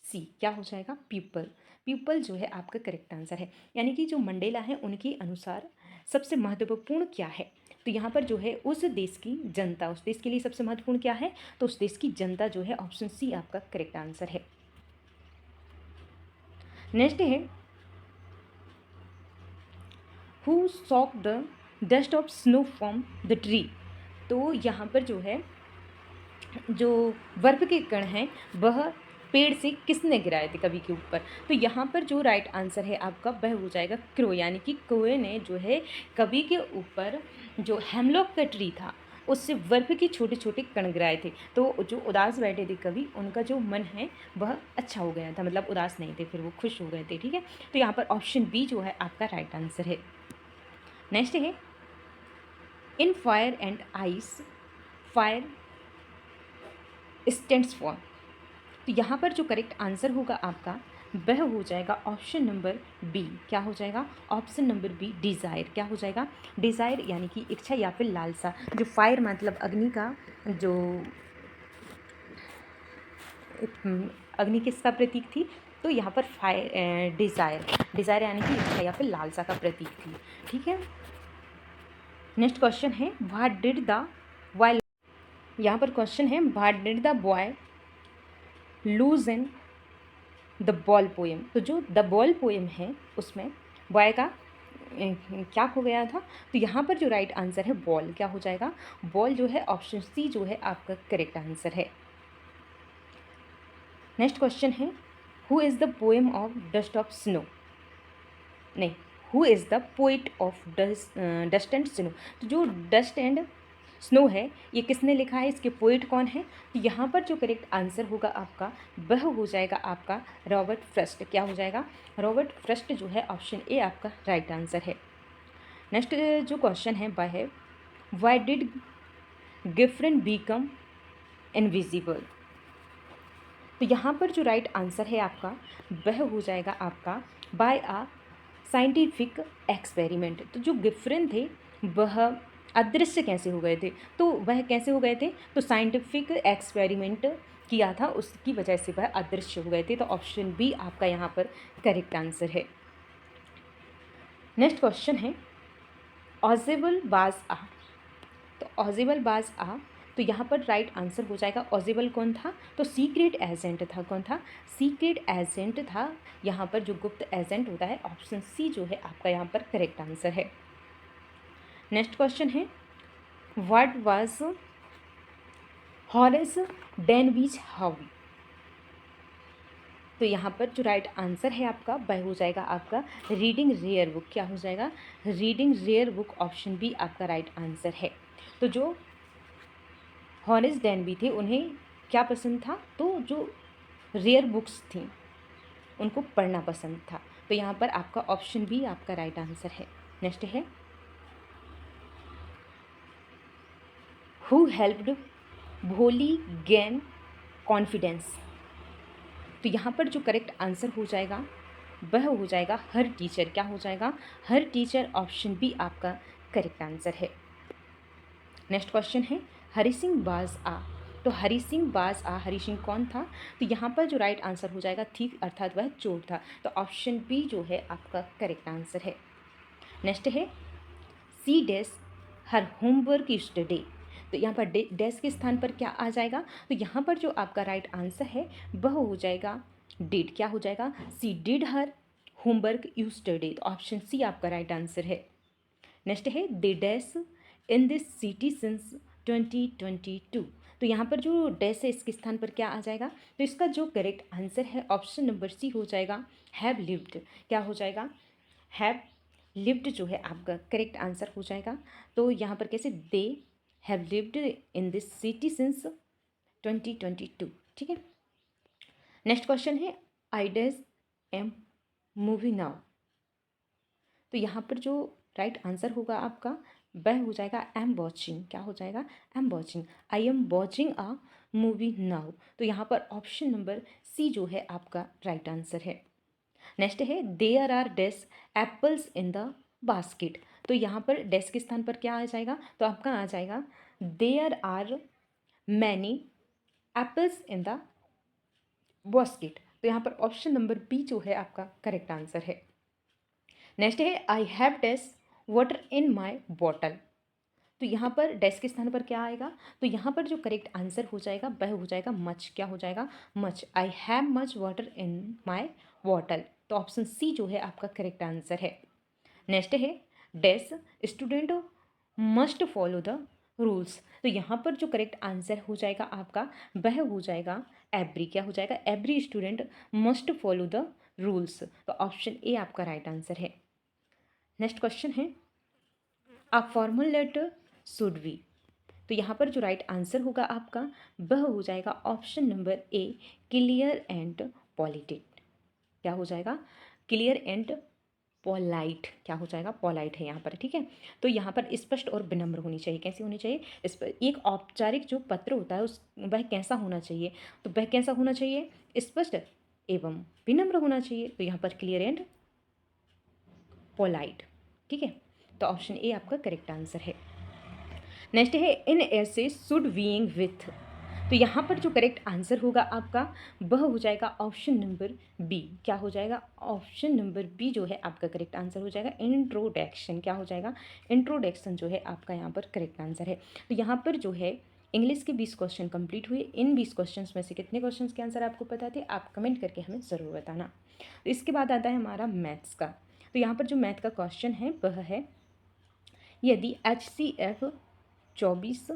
सी। क्या हो जाएगा? पीपल। पीपल जो है आपका करेक्ट आंसर है। यानी कि जो मंडेला है उनके अनुसार सबसे महत्वपूर्ण क्या है? तो यहाँ पर जो है उस देश की जनता, उस देश के लिए सबसे महत्वपूर्ण क्या है? तो उस देश की जनता जो है ऑप्शन सी आपका करेक्ट आंसर है। नेक्स्ट है who shook the dust of snow from the tree? तो यहाँ पर जो है जो बर्फ के कण हैं वह पेड़ से किसने गिराए थे कवि के ऊपर? तो यहाँ पर जो राइट आंसर है आपका वह हो जाएगा क्रो। यानी कि क्रोए ने जो है कवि के ऊपर जो हेमलॉक का ट्री था उससे बर्फ के छोटे छोटे कण गिराए थे। तो जो उदास बैठे थे कवि उनका जो मन है वह अच्छा हो गया था, मतलब उदास नहीं थे, फिर वो खुश हो गए थे। ठीक है। तो यहाँ पर ऑप्शन बी जो है आपका राइट आंसर है। नेक्स्ट है in fire and ice fire stands for? तो यहाँ पर जो करेक्ट आंसर होगा आपका वह हो जाएगा ऑप्शन नंबर बी। क्या हो जाएगा? Option number B desire. क्या हो जाएगा? डिज़ायर यानी कि इच्छा या फिर लालसा। जो फायर मतलब अग्नि का जो अग्नि किसका प्रतीक थी? तो यहाँ पर फायर डिज़ायर यानी कि इच्छा या फिर लालसा का प्रतीक थी। ठीक है। नेक्स्ट क्वेश्चन है व्हाट डिड द बॉय? यहाँ पर क्वेश्चन है what did the boy lose in the ball poem? तो जो द बॉल पोएम है उसमें बॉय का क्या खो गया था? तो यहाँ पर जो राइट आंसर है बॉल। क्या हो जाएगा? बॉल जो है ऑप्शन सी जो है आपका करेक्ट आंसर है। नेक्स्ट क्वेश्चन है who is the poem of dust of snow? नहीं, who is the poet of dust and snow? तो जो डस्ट एंड स्नो है ये किसने लिखा है? इसके पोइट कौन है? तो यहाँ पर जो करेक्ट आंसर होगा आपका वह हो जाएगा आपका रॉबर्ट फ्रस्ट। क्या हो जाएगा? रॉबर्ट फ्रस्ट जो है ऑप्शन ए आपका राइट आंसर है। नेक्स्ट जो क्वेश्चन है वह है व्हाई डिड गिफ्रन बिकम इनविजिबल? तो यहाँ पर जो राइट आंसर है आपका वह हो जाएगा आपका बाय आ साइंटिफिक एक्सपेरिमेंट। तो जो गिफ्रन थे वह अदृश्य कैसे हो गए थे? तो वह कैसे हो गए थे? तो साइंटिफिक एक्सपेरिमेंट किया था उसकी वजह से वह अदृश्य हो गए थे। तो ऑप्शन बी आपका यहाँ पर करेक्ट आंसर है। नेक्स्ट क्वेश्चन है ऑजिबल बाज आ, तो ऑजिबल बाज आ, तो यहाँ पर राइट आंसर हो जाएगा ऑजिबल कौन था, तो सीक्रेट एजेंट था, कौन था, सीक्रेट एजेंट था, यहाँ पर जो गुप्त एजेंट होता है, ऑप्शन सी जो है आपका यहाँ पर करेक्ट आंसर है। नेक्स्ट क्वेश्चन है व्हाट वाज हॉरेस डेनवीज हावी, तो यहाँ पर जो राइट आंसर है आपका वह हो जाएगा आपका रीडिंग रेयर बुक, क्या हो जाएगा, reading rare book, option B आपका राइट आंसर है। तो जो हॉरेस डेनवी थे उन्हें क्या पसंद था, तो जो रेयर बुक्स थी उनको पढ़ना पसंद था, तो यहाँ पर आपका ऑप्शन बी आपका राइट आंसर है। नेक्स्ट है हु हेल्प्ड भोली गेन कॉन्फिडेंस, तो यहाँ पर जो करेक्ट आंसर हो जाएगा वह हो जाएगा हर टीचर, क्या हो जाएगा, हर टीचर, ऑप्शन बी आपका करेक्ट आंसर है। नेक्स्ट क्वेश्चन है हरि सिंह बाज आ, तो हरि सिंह बाज आ, हरि सिंह कौन था, तो यहाँ पर जो राइट आंसर हो जाएगा थीफ, अर्थात वह चोर था, तो ऑप्शन बी जो है आपका करेक्ट आंसर है। नेक्स्ट है सी डेस हर होमवर्क स्टडी, तो यहाँ पर डेस के स्थान पर क्या आ जाएगा, तो यहाँ पर जो आपका राइट आंसर है वह हो जाएगा डिड, क्या हो जाएगा, she did her homework you study, तो ऑप्शन सी आपका राइट आंसर है। नेक्स्ट है they dash in this city since 2022, तो यहाँ पर जो डैश है इसके स्थान पर क्या आ जाएगा, तो इसका जो करेक्ट आंसर है ऑप्शन नंबर सी हो जाएगा हैव लिव्ड, क्या हो जाएगा, हैव लिव्ड जो है आपका करेक्ट आंसर हो जाएगा। तो यहाँ पर कैसे, they have lived in this city since 2022, ठीक है। नेक्स्ट क्वेश्चन है I dash M movie now, तो यहाँ पर जो राइट आंसर होगा आपका वह हो जाएगा एम वॉचिंग, क्या हो जाएगा, am watching, I am watching a movie now, तो यहाँ पर ऑप्शन नंबर सी जो है आपका राइट आंसर है। नेक्स्ट है there are dash apples in the basket, तो यहाँ पर डेस के स्थान पर क्या आ जाएगा, तो आपका आ जाएगा there are many apples in the basket, तो यहाँ पर ऑप्शन नंबर बी जो है आपका करेक्ट आंसर है। नेक्स्ट है I have dash water in my bottle, तो यहाँ पर डेस के स्थान पर क्या आएगा, तो यहाँ पर जो करेक्ट आंसर हो जाएगा वह हो जाएगा मच, क्या हो जाएगा, much, I have much water in my bottle, तो ऑप्शन सी जो है आपका करेक्ट आंसर है। नेक्स्ट है these student must follow the rules, तो यहाँ पर जो करेक्ट आंसर हो जाएगा आपका वह हो जाएगा एवरी, क्या हो जाएगा, every student must follow the rules, तो ऑप्शन ए आपका राइट आंसर है। नेक्स्ट क्वेश्चन है a formal letter should be, तो यहाँ पर जो राइट आंसर होगा आपका वह हो जाएगा option number A clear and politic, क्या हो जाएगा, क्लियर एंड पोलाइट, क्या हो जाएगा, पोलाइट है यहाँ पर, ठीक है। तो यहाँ पर स्पष्ट और विनम्र होनी चाहिए, कैसी होनी चाहिए, इस पर एक औपचारिक जो पत्र होता है उस वह कैसा होना चाहिए, तो वह कैसा होना चाहिए, स्पष्ट एवं विनम्र होना चाहिए, तो यहाँ पर क्लियर एंड पोलाइट, ठीक है, तो ऑप्शन ए आपका करेक्ट आंसर है। नेक्स्ट है इन ऐसे शुड बीइंग विथ, तो यहाँ पर जो करेक्ट आंसर होगा आपका वह हो जाएगा ऑप्शन नंबर बी, क्या हो जाएगा, ऑप्शन नंबर बी जो है आपका करेक्ट आंसर हो जाएगा इंट्रोडक्शन, क्या हो जाएगा, इंट्रोडक्शन जो है आपका यहाँ पर करेक्ट आंसर है। तो यहाँ पर जो है इंग्लिश के 20 क्वेश्चन कंप्लीट हुए, इन 20 क्वेश्चन में से कितने क्वेश्चन के आंसर आपको पता थे, आप कमेंट करके हमें ज़रूर बताना। तो इसके बाद आता है हमारा मैथ्स का, तो यहाँ पर जो मैथ का क्वेश्चन है वह है यदि HCF 24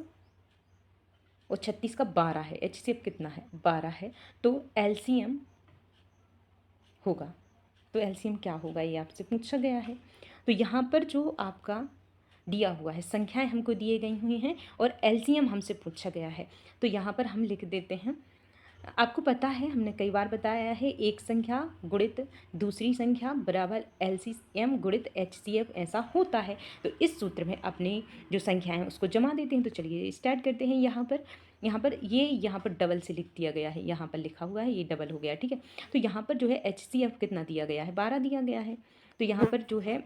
और 36 का 12 है, HCF कितना है, 12 है, तो LCM होगा, तो LCM क्या होगा ये आपसे पूछा गया है। तो यहाँ पर जो आपका दिया हुआ है संख्याएं हमको दिए गई हुई हैं और LCM हमसे पूछा गया है, तो यहाँ पर हम लिख देते हैं, आपको पता है हमने कई बार बताया है एक संख्या गुणित दूसरी संख्या बराबर LCM गुणित HCF ऐसा होता है, तो इस सूत्र में अपनी जो संख्याएं उसको जमा देते हैं। तो चलिए स्टार्ट करते हैं। यहाँ पर ये यहाँ पर डबल से लिख दिया गया है, यहाँ पर लिखा हुआ है ये डबल हो गया, ठीक है। तो यहाँ पर जो है HCF कितना दिया गया है, 12 दिया गया है। तो यहाँ पर जो है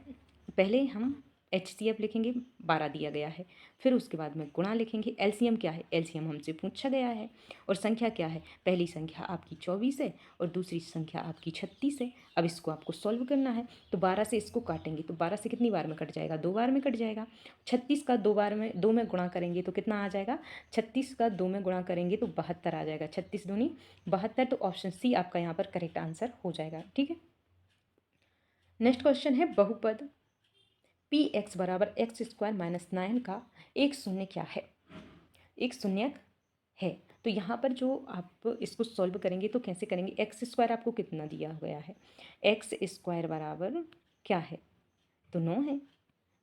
पहले हम HCF लिखेंगे, 12 दिया गया है। फिर उसके बाद में गुणा लिखेंगे। एलसीएम क्या है, एलसीएम हमसे पूछा गया है। और संख्या क्या है, पहली संख्या आपकी 24 है और दूसरी संख्या आपकी 36 है। अब इसको आपको सॉल्व करना है। तो 12 से इसको काटेंगे तो 12 से कितनी बार में कट जाएगा, 2 बार में कट जाएगा। 36 का 2 में गुणा करेंगे तो कितना आ जाएगा, 36 का 2 में गुणा करेंगे तो 72 आ जाएगा। 36 दूनी 72, तो ऑप्शन सी आपका यहाँ पर करेक्ट आंसर हो जाएगा। ठीक है, नेक्स्ट क्वेश्चन है बहुपद पी एक्स बराबर एक्स स्क्वायर माइनस 9 का एक शून्य क्या है, एक शून्य है। तो यहाँ पर जो आप इसको सॉल्व करेंगे तो कैसे करेंगे, एक्स स्क्वायर आपको कितना दिया गया है, एक्स स्क्वायर बराबर क्या है, तो 9 है।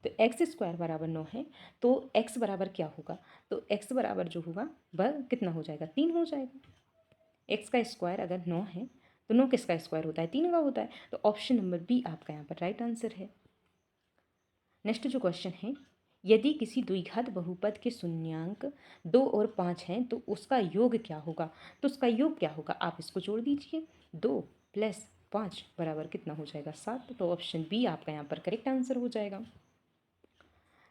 तो एक्स स्क्वायर बराबर 9 है, तो एक्स बराबर क्या होगा, तो एक्स बराबर जो होगा वह कितना हो जाएगा, 3 हो जाएगा। एक्स का स्क्वायर अगर 9 है तो 9 किसका स्क्वायर होता है, 3 का होता है। तो ऑप्शन नंबर बी आपका यहाँ पर राइट आंसर है। नेक्स्ट जो क्वेश्चन है, यदि किसी द्विघात बहुपद के शून्यांक 2 और 5 हैं तो उसका योग क्या होगा, तो उसका योग क्या होगा, आप इसको जोड़ दीजिए। 2 + 5 बराबर कितना हो जाएगा, 7। तो ऑप्शन बी आपका यहाँ पर करेक्ट आंसर हो जाएगा।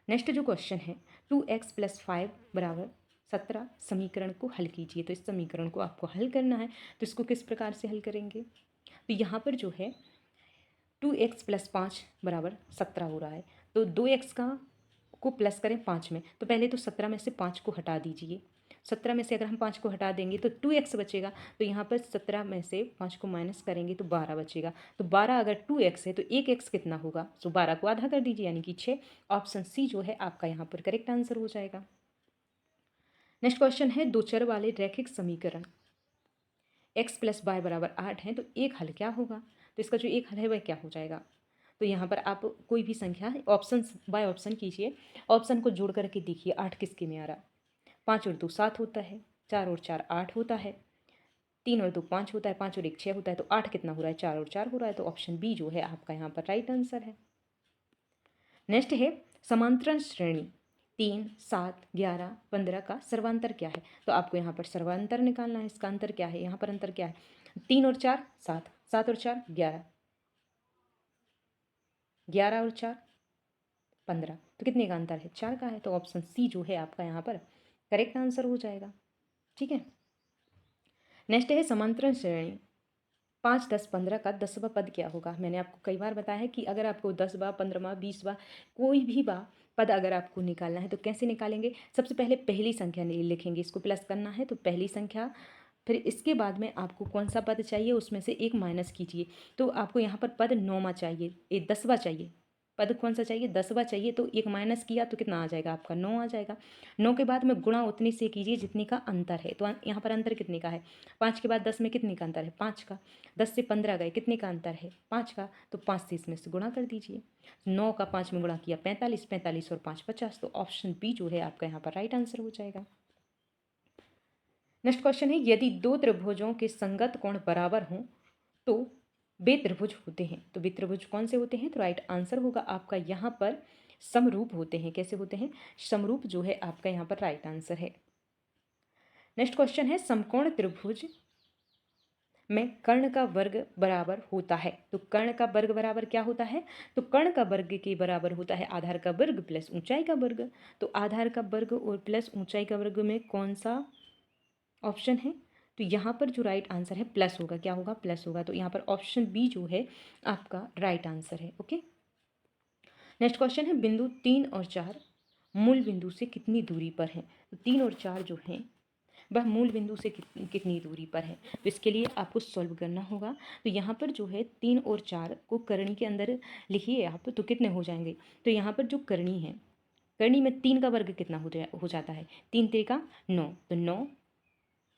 नेक्स्ट जो क्वेश्चन है, 2x + 5 बराबर 17 समीकरण को हल कीजिए। तो इस समीकरण को आपको हल करना है, तो इसको किस प्रकार से हल करेंगे, तो यहाँ पर जो है 2x + 5 बराबर 17 हो रहा है। तो 2x का को प्लस करें 5 में, तो पहले तो 17 में से 5 को हटा दीजिए। 17 में से अगर हम 5 को हटा देंगे तो 2x बचेगा। तो यहाँ पर 17 में से 5 को माइनस करेंगे तो 12 बचेगा। तो 12 अगर 2x है तो 1x कितना होगा, तो 12 को आधा कर दीजिए यानी कि 6। ऑप्शन सी जो है आपका यहाँ पर करेक्ट आंसर हो जाएगा। नेक्स्ट क्वेश्चन है, दो चर वाले रैखिक समीकरण x + y बराबर 8 है तो एक हल क्या होगा, तो इसका जो एक हल है वह क्या हो जाएगा। तो यहाँ पर आप कोई भी संख्या ऑप्शन बाय ऑप्शन कीजिए, ऑप्शन को जोड़ करके देखिए 8 किसके में आ रहा, 5 और 2 7 होता है, 4 और 4 8 होता है, 3 और 2 5 होता है, 5 और 1 6 होता है। तो 8 कितना हो रहा है, 4 और 4 हो रहा है। तो ऑप्शन बी जो है आपका यहाँ पर राइट आंसर है। नेक्स्ट है समांतरण श्रेणी 3 7 11 15 का सर्वांतर क्या है, तो आपको यहाँ पर सर्वांतर निकालना है। इसका अंतर क्या है, यहाँ पर अंतर क्या है, 3 और 4 7, 7 और 4 11, 11 और 4 15, तो कितने का अंतर है, 4 का है। तो ऑप्शन सी जो है आपका यहाँ पर करेक्ट आंसर हो जाएगा। ठीक है, नेक्स्ट है समांतरण श्रेणी 5 10 15 का 10वां पद क्या होगा। मैंने आपको कई बार बताया है कि अगर आपको 10वां 15वां 20वां कोई भी पद अगर आपको निकालना है तो कैसे निकालेंगे, सबसे पहले पहली संख्या लिखेंगे, इसको प्लस करना है तो पहली संख्या, फिर इसके बाद में आपको कौन सा पद चाहिए उसमें से एक माइनस कीजिए। तो आपको यहाँ पर पद 9वां चाहिए, 10वां चाहिए, पद कौन सा चाहिए, 10वां चाहिए। तो एक माइनस किया तो कितना आ जाएगा आपका 9 आ जाएगा। 9 के बाद में गुणा उतने से कीजिए जितने का अंतर है। तो यहाँ पर अंतर कितने का है, 5 के बाद 10 में कितने का अंतर है, 5 का। 10 से 15 गए, कितने का अंतर है, 5 का। तो 5 से इसमें से गुणा कर दीजिए, 9 का 5 में गुणा किया 45, 45 और 5 50। तो ऑप्शन बी जो है आपका यहाँ पर राइट आंसर हो जाएगा। नेक्स्ट क्वेश्चन है, यदि दो त्रिभुजों के संगत कोण बराबर हों तो वे त्रिभुज होते हैं। तो वे त्रिभुज कौन से होते हैं, तो राइट आंसर होगा आपका यहाँ पर समरूप होते हैं। कैसे होते हैं, समरूप जो है आपका यहाँ पर राइट आंसर है। नेक्स्ट क्वेश्चन है, समकोण त्रिभुज में कर्ण का वर्ग बराबर होता है। तो कर्ण का वर्ग बराबर क्या होता है, तो कर्ण का वर्ग के बराबर होता है आधार का वर्ग प्लस ऊंचाई का वर्ग। तो आधार का वर्ग और प्लस ऊंचाई का वर्ग में कौन सा ऑप्शन है, तो यहाँ पर जो राइट आंसर है प्लस होगा, क्या होगा, प्लस होगा। तो यहाँ पर ऑप्शन बी जो है आपका राइट आंसर है। ओके, नेक्स्ट क्वेश्चन है, बिंदु 3 और 4 मूल बिंदु से कितनी दूरी पर हैं। तो 3 और 4 जो हैं वह मूल बिंदु से कितनी दूरी पर है। तो इसके लिए आपको सॉल्व करना होगा। तो यहाँ पर जो है 3 और 4 को करनी के अंदर लिखिए आप, तो कितने हो जाएंगे। तो यहाँ पर जो करनी है, करनी में 3 का वर्ग कितना हो जाता है, 3 3 9, तो 9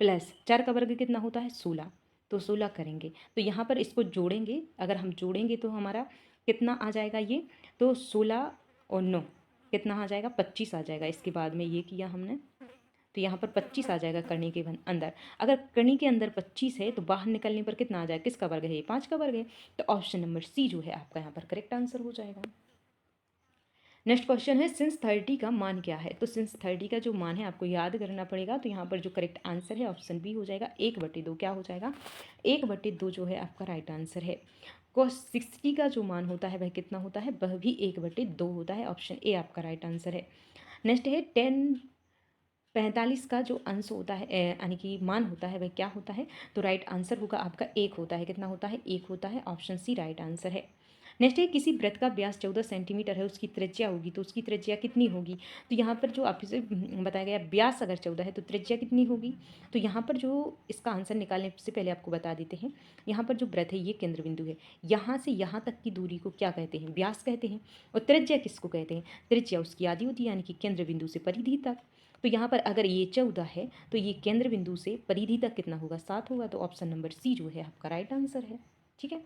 प्लस 4 का वर्ग कितना होता है 16, तो 16 करेंगे। तो यहाँ पर इसको जोड़ेंगे, अगर हम जोड़ेंगे तो हमारा कितना आ जाएगा ये, तो 16 और 9 कितना आ जाएगा, 25 आ जाएगा। इसके बाद में ये किया हमने तो यहाँ पर 25 आ जाएगा करनी के अंदर। अगर करनी के अंदर 25 है तो बाहर निकलने पर कितना आ जाएगा, किसका वर्ग है, ये 5 का वर्ग है। तो ऑप्शन नंबर सी जो है आपका यहाँ पर करेक्ट आंसर हो जाएगा। नेक्स्ट क्वेश्चन है सिंस 30 का मान क्या है। तो सिंस 30 का जो मान है आपको याद करना पड़ेगा। तो यहाँ पर जो करेक्ट आंसर है ऑप्शन बी हो जाएगा 1/2। क्या हो जाएगा? 1/2 जो है आपका राइट आंसर है। cos 60 का जो मान होता है वह कितना होता है? वह भी 1/2 होता है। ऑप्शन ए आपका राइट आंसर है। नेक्स्ट है 10/45 का जो अंश होता है यानी कि मान होता है वह क्या होता है? तो राइट आंसर होगा आपका 1 होता है। कितना होता है? 1 होता है। ऑप्शन सी राइट आंसर है। नेक्स्ट है किसी वृत्त का व्यास 14 सेंटीमीटर है, उसकी त्रिज्या होगी, तो उसकी त्रिज्या कितनी होगी? तो यहाँ पर जो आपसे बताया गया व्यास अगर 14 है तो त्रिज्या कितनी होगी? तो यहाँ पर जो इसका आंसर निकालने से पहले आपको बता देते हैं, यहाँ पर जो वृत्त है ये केंद्र बिंदु है। यहाँ से यहाँ तक की दूरी को क्या कहते हैं? व्यास कहते हैं। और त्रिज्या किसको कहते हैं? त्रिज्या उसकी आधी होती है, यानी कि केंद्र बिंदु से परिधि तक। तो यहाँ पर अगर ये 14 है तो ये केंद्र बिंदु से परिधि तक कितना होगा? 7 होगा। तो ऑप्शन नंबर सी जो है आपका राइट आंसर है। ठीक है।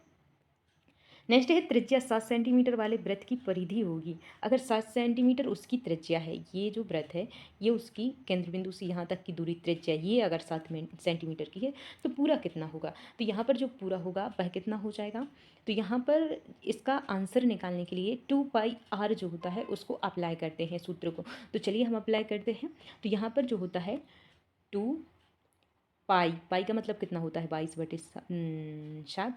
नेक्स्ट है त्रिज्या 7 सेंटीमीटर वाले वृत्त की परिधि होगी। अगर 7 सेंटीमीटर उसकी त्रिज्या है, ये जो वृत्त है ये उसकी केंद्र बिंदु से यहाँ तक की दूरी त्रिज्या ये अगर 7 सेंटीमीटर की है तो पूरा कितना होगा? तो यहाँ पर जो पूरा होगा वह कितना हो जाएगा? तो यहाँ पर इसका आंसर निकालने के लिए 2πr जो होता है उसको अप्लाई करते हैं सूत्र को। तो चलिए हम अप्लाई करते हैं। तो यहाँ पर जो होता है 2 पाई का मतलब कितना होता है? 22/7।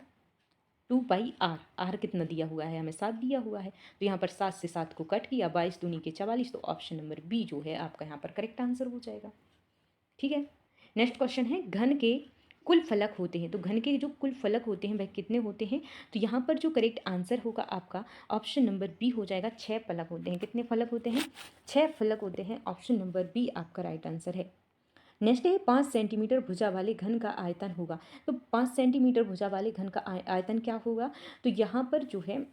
2πr, आर कितना दिया हुआ है? हमें 7 दिया हुआ है। तो यहाँ पर 7 से 7 को कट किया, 22 दूनी के 44। तो ऑप्शन नंबर बी जो है आपका यहाँ पर करेक्ट आंसर हो जाएगा। ठीक है। नेक्स्ट क्वेश्चन है घन के कुल फलक होते हैं। तो घन के जो कुल फलक होते हैं वह कितने होते हैं? तो यहाँ पर जो करेक्ट आंसर होगा आपका ऑप्शन नंबर बी हो जाएगा। 6 फलक होते हैं। कितने फलक होते हैं? 6 फलक होते हैं। ऑप्शन नंबर बी आपका राइट आंसर है। नेक्स्ट है 5 सेंटीमीटर भुजा वाले घन का आयतन होगा। तो 5 सेंटीमीटर भुजा वाले घन का आयतन क्या होगा? तो यहाँ पर जो है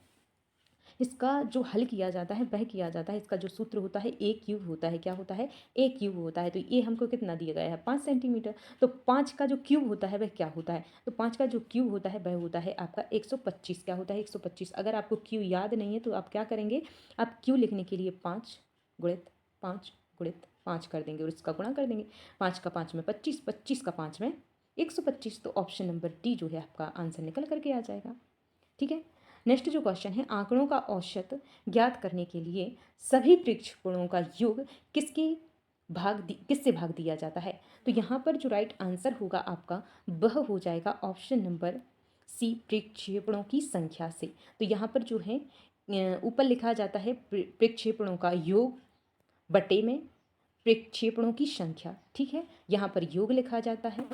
इसका जो हल किया जाता है वह किया जाता है, इसका जो सूत्र होता है ए क्यूब होता है। क्या होता है? ए क्यूब होता है। तो ये हमको कितना दिया गया है? 5 सेंटीमीटर। तो 5 का जो क्यूब होता है वह क्या होता है? तो 5 का जो क्यूब होता है वह होता है आपका 125। क्या होता है? 125। अगर आपको क्यू याद नहीं है तो आप क्या करेंगे? आप क्यू लिखने के लिए 5 गुणित 5 गुणित 5 कर देंगे और इसका गुणा कर देंगे। 5 का 5 में 25, 25 का 5 में 125। तो ऑप्शन नंबर डी जो है आपका आंसर निकल करके आ जाएगा। ठीक है। नेक्स्ट जो क्वेश्चन है आंकड़ों का औसत ज्ञात करने के लिए सभी प्रक्षेपणों का योग किससे भाग दिया जाता है? तो यहाँ पर जो राइट आंसर होगा आपका वह हो जाएगा ऑप्शन नंबर सी, प्रक्षेपणों की संख्या से। तो यहाँ पर जो है ऊपर लिखा जाता है प्रक्षेपणों का योग बटे में प्रक्षेपणों की संख्या। ठीक है। यहाँ पर योग लिखा जाता है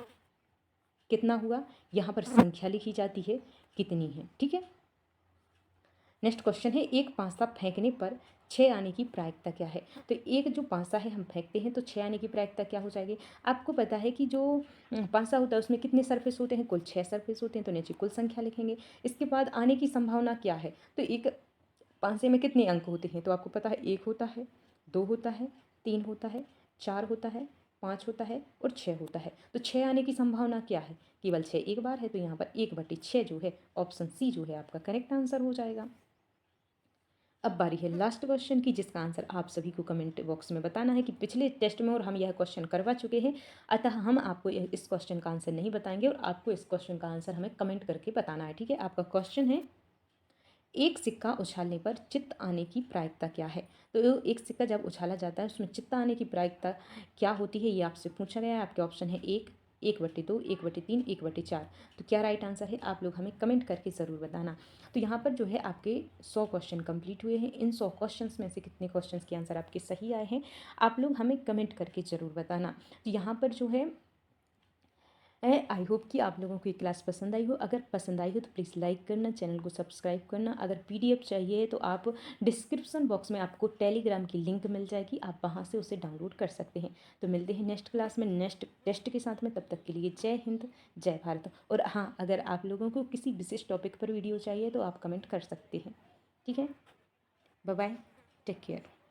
कितना हुआ, यहाँ पर संख्या लिखी जाती है कितनी है। ठीक है। नेक्स्ट क्वेश्चन है एक पासा फेंकने पर 6 आने की प्रायिकता क्या है? तो एक जो पासा है हम फेंकते हैं तो 6 आने की प्रायिकता क्या हो जाएगी? आपको पता है कि जो पासा होता है उसमें कितने सरफेस होते हैं? कुल 6 सरफेस होते हैं। तो नीचे कुल संख्या लिखेंगे। इसके बाद आने की संभावना क्या है? तो एक पासे में कितने अंक होते हैं? तो आपको पता है 1 होता है, 2 होता है, 3 होता है, 4 होता है, 5 होता है और 6 होता है। तो 6 आने की संभावना क्या है? केवल 6 एक बार है। तो यहाँ पर 1/6 जो है ऑप्शन सी जो है आपका करेक्ट आंसर हो जाएगा। अब बारी है लास्ट क्वेश्चन की, जिसका आंसर आप सभी को कमेंट बॉक्स में बताना है कि पिछले टेस्ट में और हम यह क्वेश्चन करवा चुके हैं, अतः हम आपको इस क्वेश्चन का आंसर नहीं बताएंगे और आपको इस क्वेश्चन का आंसर हमें कमेंट करके बताना है। ठीक है। आपका क्वेश्चन है एक सिक्का उछालने पर चित्त आने की प्रायिकता क्या है? तो एक सिक्का जब उछाला जाता है उसमें चित्त आने की प्रायिकता क्या होती है ये आपसे पूछा गया है। आपके ऑप्शन है 1, 1/2, 1/3, 1/4। तो क्या राइट आंसर है? आप लोग हमें कमेंट करके ज़रूर बताना। तो यहाँ पर जो है आपके 100 क्वेश्चन कंप्लीट हुए हैं। इन 100 क्वेश्चंस में से कितने क्वेश्चंस के आंसर आपके सही आए हैं आप लोग हमें कमेंट करके ज़रूर बताना। तो यहाँ पर जो है आई होप कि आप लोगों को ये क्लास पसंद आई हो। अगर पसंद आई हो तो प्लीज़ लाइक करना, चैनल को सब्सक्राइब करना। अगर पीडीएफ चाहिए तो आप डिस्क्रिप्शन बॉक्स में आपको टेलीग्राम की लिंक मिल जाएगी, आप वहाँ से उसे डाउनलोड कर सकते हैं। तो मिलते हैं नेक्स्ट क्लास में नेक्स्ट टेस्ट के साथ में। तब तक के लिए जय हिंद, जय भारत। और हाँ, अगर आप लोगों को किसी विशेष टॉपिक पर वीडियो चाहिए तो आप कमेंट कर सकते हैं। ठीक है। Bye bye, take care.